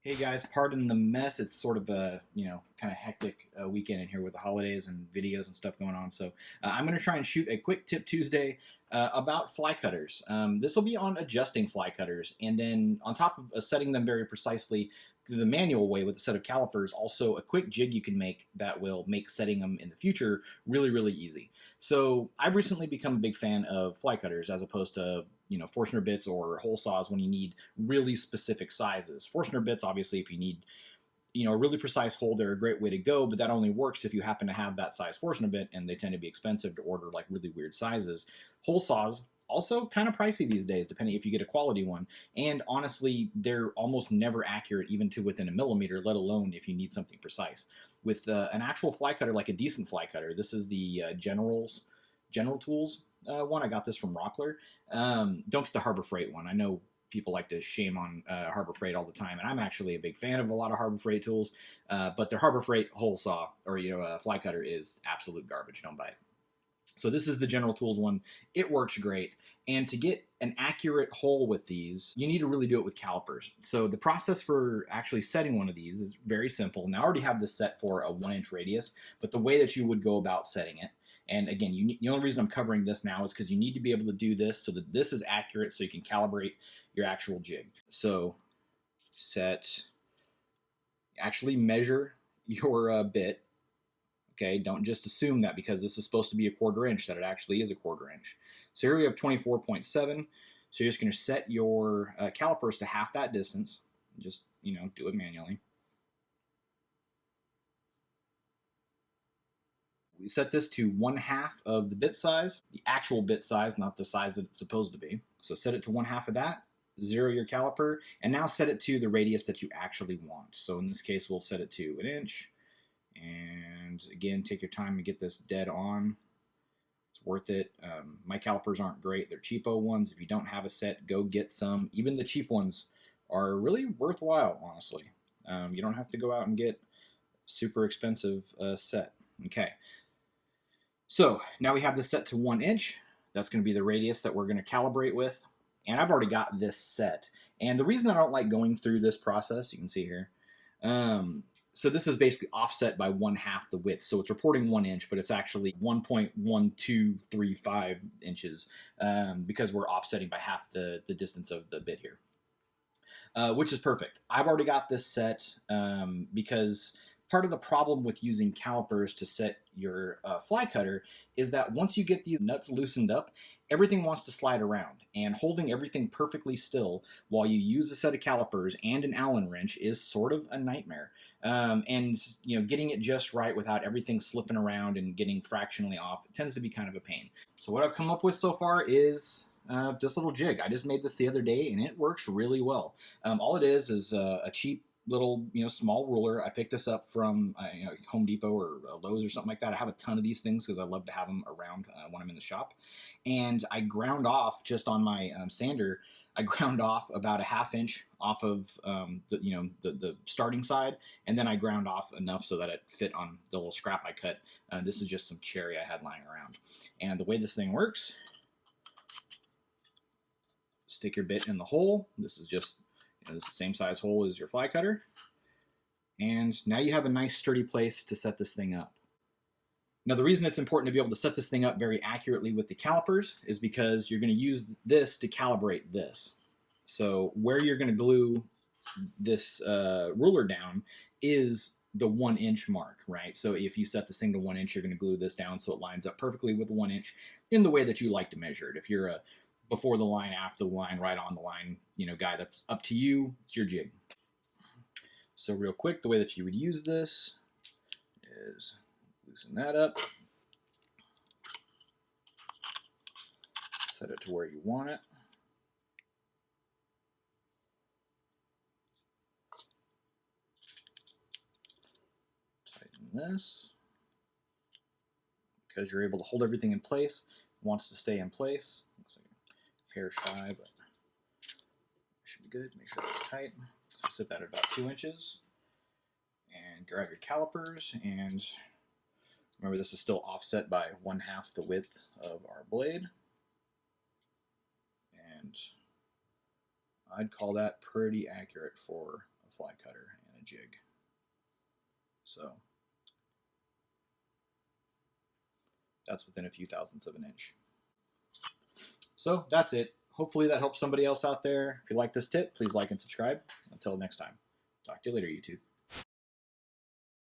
Hey guys, pardon the mess. It's sort of a kind of hectic weekend in here with the holidays and videos and stuff going on. So I'm going to try and shoot a quick tip Tuesday about fly cutters. This will be on adjusting fly cutters, and then on top of setting them very precisely the manual way with a set of calipers, also a quick jig you can make that will make setting them in the future really easy. So I've recently become a big fan of fly cutters as opposed to Forstner bits or hole saws when you need really specific sizes. Forstner bits, obviously, if you need a really precise hole, they're a great way to go, but that only works if you happen to have that size Forstner bit, and they tend to be expensive to order like really weird sizes. Hole saws also kind of pricey these days, depending if you get a quality one. And honestly, they're almost never accurate, even to within a millimeter, let alone if you need something precise. With an actual fly cutter, like a decent fly cutter, this is the General Tools one. I got this from Rockler. Don't get the Harbor Freight one. I know people like to shame on Harbor Freight all the time, and I'm actually a big fan of a lot of Harbor Freight tools, but their Harbor Freight hole saw or fly cutter is absolute garbage. Don't buy it. So this is the General Tools one. It works great. And to get an accurate hole with these, you need to really do it with calipers. So the process for actually setting one of these is very simple. Now I already have this set for a 1-inch radius, but the way that you would go about setting it, and again, the only reason I'm covering this now is because you need to be able to do this so that this is accurate so you can calibrate your actual jig. So actually measure your bit. Okay, don't just assume that because this is supposed to be a 1/4 inch that it actually is a 1/4 inch. So here we have 24.7. So you're just going to set your calipers to half that distance. Just, do it manually. We set this to 1/2 of the bit size, the actual bit size, not the size that it's supposed to be. So set it to 1/2 of that, zero your caliper, and now set it to the radius that you actually want. So in this case, we'll set it to 1 inch. And again, take your time and get this dead on. It's worth it. My calipers aren't great. They're cheapo ones. If you don't have a set, go get some. Even the cheap ones are really worthwhile, honestly. You don't have to go out and get super expensive set. Okay. So now we have this set to 1 inch. That's going to be the radius that we're going to calibrate with. And I've already got this set. And the reason I don't like going through this process, you can see here, so this is basically offset by 1/2 the width. So it's reporting 1 inch, but it's actually 1.1235 inches because we're offsetting by half the distance of the bit here, which is perfect. I've already got this set because part of the problem with using calipers to set your fly cutter is that once you get these nuts loosened up, everything wants to slide around, and holding everything perfectly still while you use a set of calipers and an Allen wrench is sort of a nightmare. And getting it just right without everything slipping around and getting fractionally off, it tends to be kind of a pain. So what I've come up with so far is this little jig. I just made this the other day, and it works really well. All it is a cheap little small ruler. I picked this up from Home Depot or Lowe's or something like that. I have a ton of these things because I love to have them around when I'm in the shop. And I ground off just on my sander. I ground off about a 1/2 inch off of the starting side, and then I ground off enough so that it fit on the little scrap I cut. This is just some cherry I had lying around. And the way this thing works, stick your bit in the hole. This is just this is the same size hole as your fly cutter. And now you have a nice sturdy place to set this thing up. Now the reason it's important to be able to set this thing up very accurately with the calipers is because you're going to use this to calibrate this. So where you're going to glue this ruler down is the 1 inch mark, right? So if you set this thing to 1 inch, you're going to glue this down so it lines up perfectly with the 1 inch in the way that you like to measure it. If you're a before the line, after the line, right on the line, guy, that's up to you. It's your jig. So real quick, the way that you would use this is loosen that up, set it to where you want it. Tighten this. Because you're able to hold everything in place, it wants to stay in place. Looks like a hair shy, but should be good. Make sure it's tight. So set that at about 2 inches. And grab your calipers, and remember this is still offset by 1/2 the width of our blade. And I'd call that pretty accurate for a a fly cutter and a jig. So that's within a few thousandths of an inch. So that's it. Hopefully that helps somebody else out there. If you like this tip, please like and subscribe. Until next time, talk to you later, YouTube.